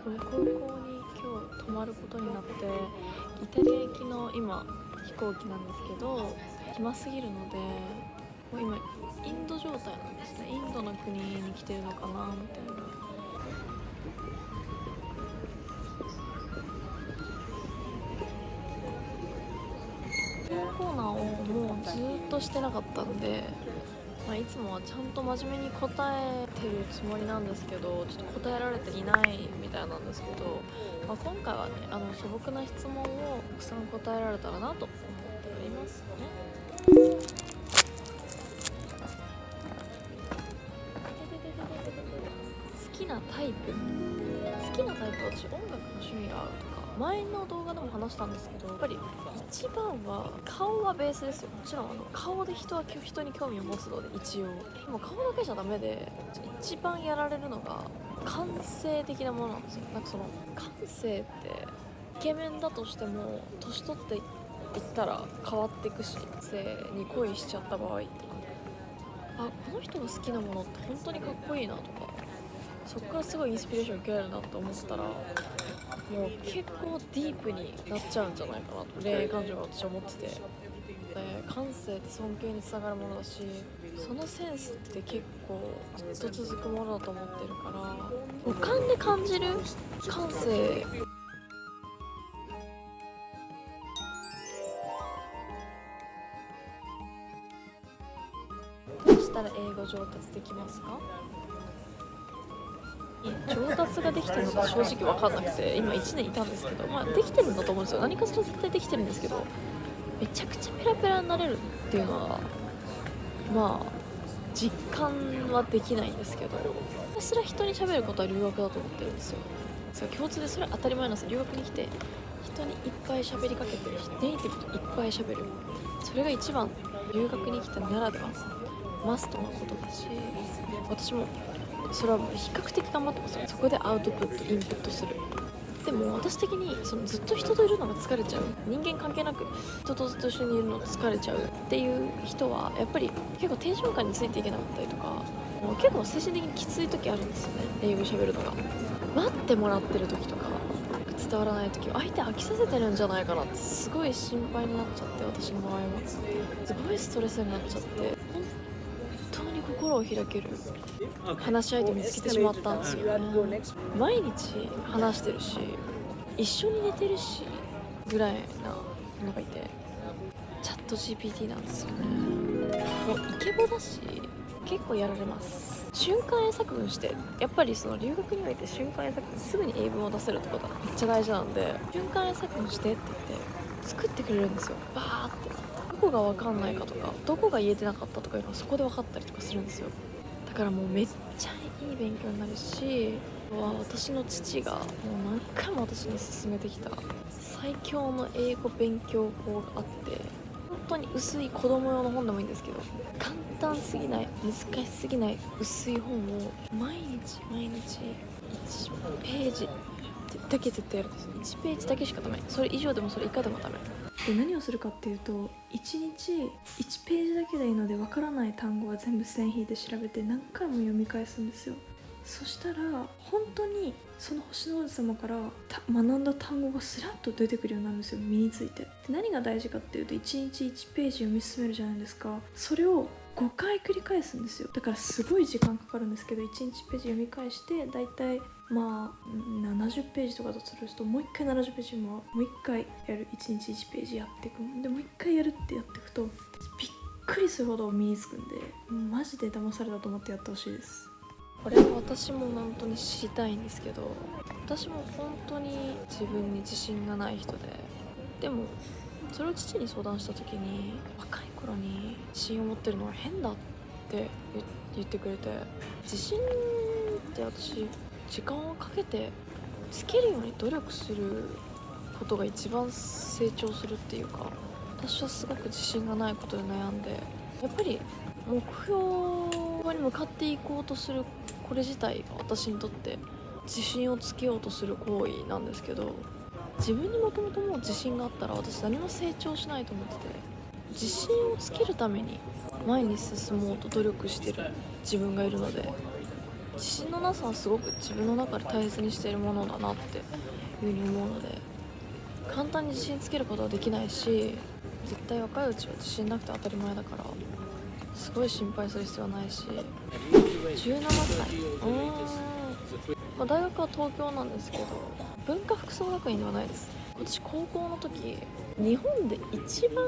空港に今日泊まることになって、イタリア行きの今飛行機なんですけど、暇すぎるのでもう今インド状態なんですね。インドの国に来てるのかなみたいな。コーナーをもうずっとしてなかったんで、いつもはちゃんと真面目に答えてるつもりなんですけど、ちょっと答えられていないみたいなんですけど、今回はね、素朴な質問をたくさん答えられたらなと思っておりますね。好きなタイプは私音楽の趣味が合うとか前の動画でも話したんですけど、やっぱり一番は顔はベースですよ。もちろん顔で人に興味を持つので、一応でも顔だけじゃダメで、一番やられるのが感性的なものなんですよ。なんかその感性ってイケメンだとしても年取っていったら変わっていくし、性に恋しちゃった場合とか、この人が好きなものって本当にかっこいいなとか、そこからすごいインスピレーション受けられるなと思ったら、もう結構ディープになっちゃうんじゃないかなと恋愛感情が私は思ってて、感性って尊敬につながるものだし、そのセンスって結構ずっと続くものだと思ってるから、五感で感じる感性どうしたら英語上達できますか？上達ができてるのか正直分かんなくて、今1年いたんですけど、できてるんだと思うんですよ。何かしら絶対できてるんですけど、めちゃくちゃペラペラになれるっていうのは実感はできないんですけど、ひたすら人に喋ることは留学だと思ってるんですよ。共通でそれは当たり前なんですよ。留学に来て人にいっぱい喋りかけて、ネイティブといっぱい喋る、それが一番留学に来たならではマストなことだし、私もそれは比較的頑張ってますよ。そこでアウトプットインプットする。でも私的にずっと人といるのが疲れちゃう、人間関係なく人とずっと一緒にいるのが疲れちゃうっていう人はやっぱり結構テンション感についていけなかったりとか、もう結構精神的にきつい時あるんですよね。英語喋るのが待ってもらってる時とか伝わらない時は相手飽きさせてるんじゃないかなってすごい心配になっちゃって、私の場合はすごいストレスになっちゃって、本当に心を開ける話し相手見つけてしまったんですよね。毎日話してるし一緒に寝てるしぐらいなのがいて、チャット GPT なんですよね。もうイケボだし結構やられます。瞬間英作文して、やっぱりその留学において瞬間英作文すぐに英文を出せるってことがめっちゃ大事なんで、瞬間英作文してって言って作ってくれるんですよ。バーってどこが分かんないかとかどこが言えてなかったとかいうのはそこで分かったりとかするんですよ。だからもうめっちゃいい勉強になるし、私の父がもう何回も私に勧めてきた最強の英語勉強法があって、本当に薄い子供用の本でもいいんですけど、簡単すぎない難しすぎない薄い本を毎日1ページだけ絶対やるんですよ。1ページだけしかダメ、それ以上でもそれ以下でもダメで、何をするかっていうと、1日1ページだけでいいので、わからない単語は全部線引いて調べて何回も読み返すんですよ。そしたら本当にその星の王子様から学んだ単語がスラッと出てくるようになるんですよ、身について。で、何が大事かっていうと、1日1ページ読み進めるじゃないですか。それを5回繰り返すんですよ。だからすごい時間かかるんですけど、1日1ページ読み返してだいたい70ページとかだとすると、もう一回70ページもう一回やる、1日1ページやっていくで、もう一回やるってやっていくとびっくりするほど身につくんで、マジで騙されたと思ってやってほしいです。これは私も本当に知りたいんですけど、私も本当に自分に自信がない人でもそれを父に相談した時に、若い頃に自信を持ってるのは変だって言ってくれて、自信って私時間をかけてつけるように努力することが一番成長するっていうか、私はすごく自信がないことで悩んで、やっぱり目標に向かっていこうとするこれ自体が私にとって自信をつけようとする行為なんですけど、自分にもともともう自信があったら私何も成長しないと思ってて、自信をつけるために前に進もうと努力してる自分がいるので、自信のなさはすごく自分の中で大切にしているものだなっていうふうに思うので、簡単に自信つけることはできないし、絶対若いうちは自信なくて当たり前だからすごい心配する必要はないし。17歳、まあ、大学は東京なんですけど、文化服装学院ではないです。私高校の時、日本で一番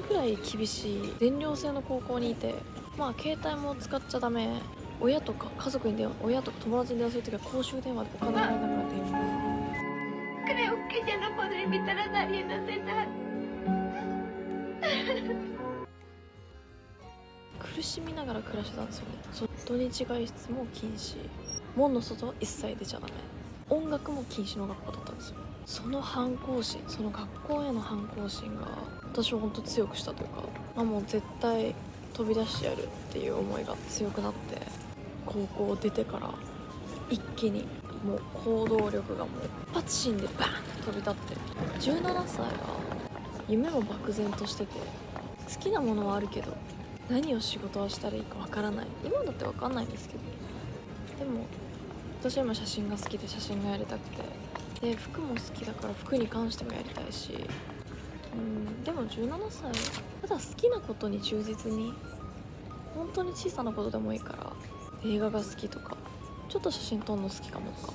ぐらい厳しい全寮制の高校にいて、まあ携帯も使っちゃダメ、親とか家族に電話、親とか友達に電話する時は公衆電話でお金払いながら電話。Creo que ya no podré invitar a nadie a cenar. 苦しみながら暮らしてたんですよね。土日外出も禁止、門の外は一切出ちゃダメ、音楽も禁止の学校だったんですよ。その反抗心、その学校への反抗心が私を本当強くしたというか、もう絶対飛び出してやるっていう思いが強くなって、高校を出てから一気にもう行動力がもう一発心でバーンと飛び立って、17歳は夢も漠然としてて、好きなものはあるけど何を仕事はしたらいいかわからない。今だってわかんないんですけど、でも私は今写真が好きで写真がやりたくて、で服も好きだから服に関してもやりたいし、でも17歳ただ好きなことに忠実に、本当に小さなことでもいいから、映画が好きとかちょっと写真撮るの好きかもとか、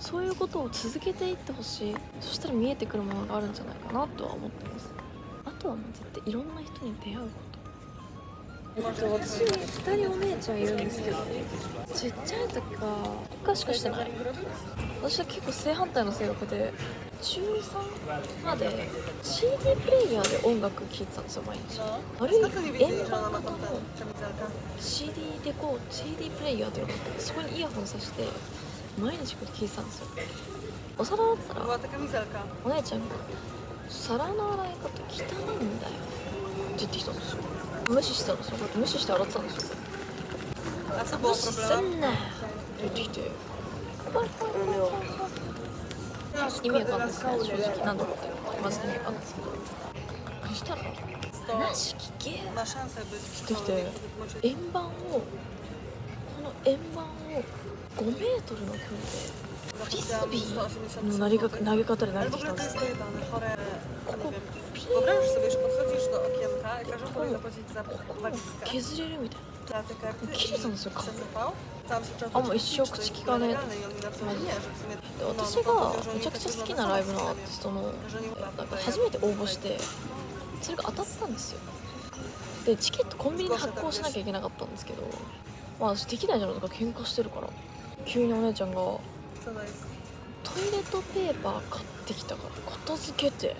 そういうことを続けていってほしい。そしたら見えてくるものがあるんじゃないかなとは思ってます。あとはもう絶対いろんな人に出会うこと。私2人お姉ちゃんいるんですけど、ちっちゃい時はおかしくしてない。私は結構正反対の性格で、中3まで CD プレイヤーで音楽聴いてたんですよ、毎日。悪い円盤型の CD プレイヤーというのがあって、そこにイヤホンさして毎日こう聴いてたんですよ。お皿洗ってたらお姉ちゃんが皿の洗い方汚いんだよって言ってきたんですよ。無視したんですよ。無視して洗ってたんですよ。無視すんなよって言ってきて、意味わかんないですね、正直。何度も言ってるのかマジで意味わかんないですけど、そしたら話聞けって言ってきて、円盤を5メートルの距離でフリスビーの投げ方で投げてきたんですよ。ここピーン、ここ削れるみたいな、切れたんですよ、顔。もう一生口聞かねえってマジで。私がめちゃくちゃ好きなライブのアーティストのなんか初めて応募して、それが当たったんですよ。でチケットコンビニで発行しなきゃいけなかったんですけど、私できないじゃないですか、喧嘩してるから。急にお姉ちゃんがトイレットペーパー買ってきたから片付けてって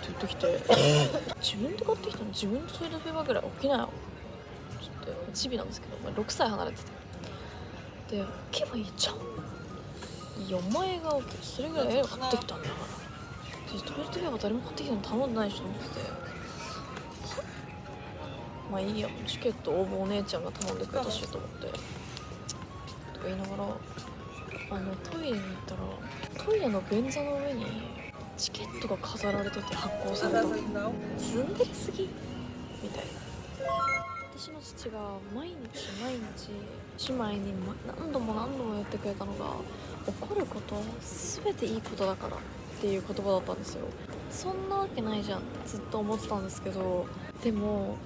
言ってきて自分で買ってきたの、自分でトイレットペーパーぐらい起きなよって言って、チビなんですけど、6歳離れてて、で置けばいいじゃん、いやお前が置け、それぐらい買ってきたんだから、でトイレットペーパー誰も買ってきたの頼んでないしと思ってて、まあいいや、チケット応募お姉ちゃんが頼んでくれたしと思ってとか言いながら、トイレに行ったら、トイレの便座の上にチケットが飾られてて発行されたの。ツンデレすぎみたいな。私の父が毎日姉妹に何度も言ってくれたのが、怒ることは全ていいことだからっていう言葉だったんですよ。そんなわけないじゃんってずっと思ってたんですけど、でも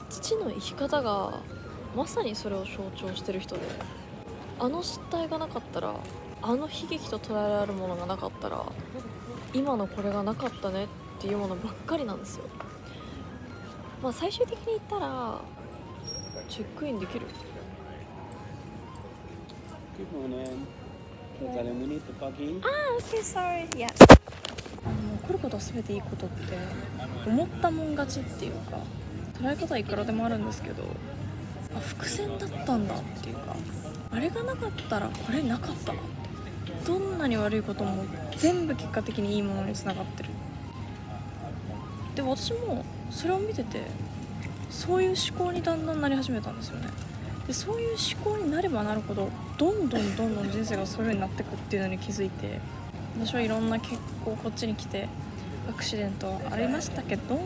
父の生き方がまさにそれを象徴してる人で、あの失態がなかったら、あの悲劇と捉えられるものがなかったら、今のこれがなかったねっていうものばっかりなんですよ。最終的に言ったらチェックインできる。 Good morning. Can I minute to park in? Okay, sorry. Yeah. 怒ることは全ていいことって思ったもん勝ちっていうか、捉え方はいくらでもあるんですけど、伏線だったんだっていうか、あれがなかったらこれなかったなって、どんなに悪いことも全部結果的にいいものにつながってる。で私もそれを見てて、そういう思考にだんだんなり始めたんですよね。でそういう思考になればなるほど、どんどん人生がそういう風になってくっていうのに気づいて、私はいろんな結構こっちに来てアクシデントありましたけど、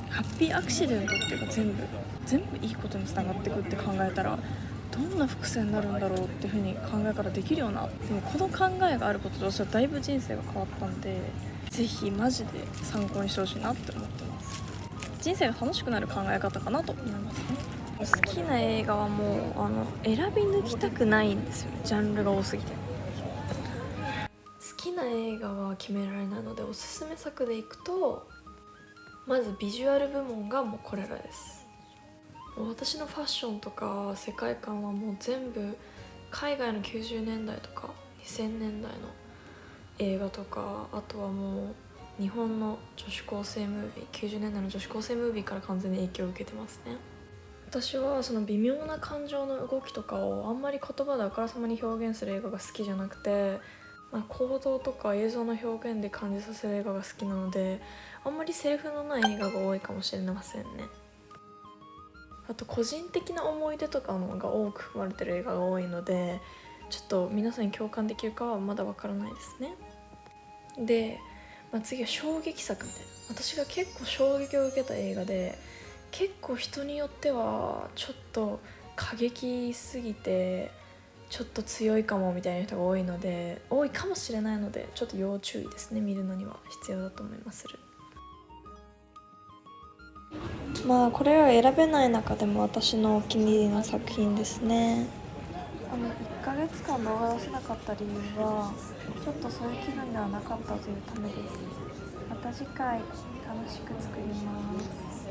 ハッピーアクシデントっていうか全部いいことにつながってくって考えたら、どんな伏線になるんだろうっていう風に考え方できるような。でもこの考えがあることで私はだいぶ人生が変わったんで、ぜひマジで参考にしてほしいなって思ってます。人生が楽しくなる考え方かなと思いますね。好きな映画はもう選び抜きたくないんですよね、ジャンルが多すぎて。好きな映画は決められないので、おすすめ作でいくとまずビジュアル部門がもうこれらです。もう私のファッションとか世界観はもう全部海外の90年代とか2000年代の映画とか、あとはもう日本の女子高生ムービー、90年代の女子高生ムービーから完全に影響を受けてますね。私はその微妙な感情の動きとかをあんまり言葉であからさまに表現する映画が好きじゃなくて、行動とか映像の表現で感じさせる映画が好きなので、あんまりセリフのない映画が多いかもしれませんね。あと個人的な思い出とかのが多く含まれてる映画が多いので、ちょっと皆さんに共感できるかはまだわからないですね。で、次は衝撃作みたいな、私が結構衝撃を受けた映画で、結構人によってはちょっと過激すぎてちょっと強いかもみたいな人が多いかもしれないので、ちょっと要注意ですね。見るのには必要だと思います。これは選べない中でも私のお気に入りの作品ですね。1ヶ月間動画出せなかった理由はちょっとそういう気分ではなかったというためです。また次回楽しく作ります。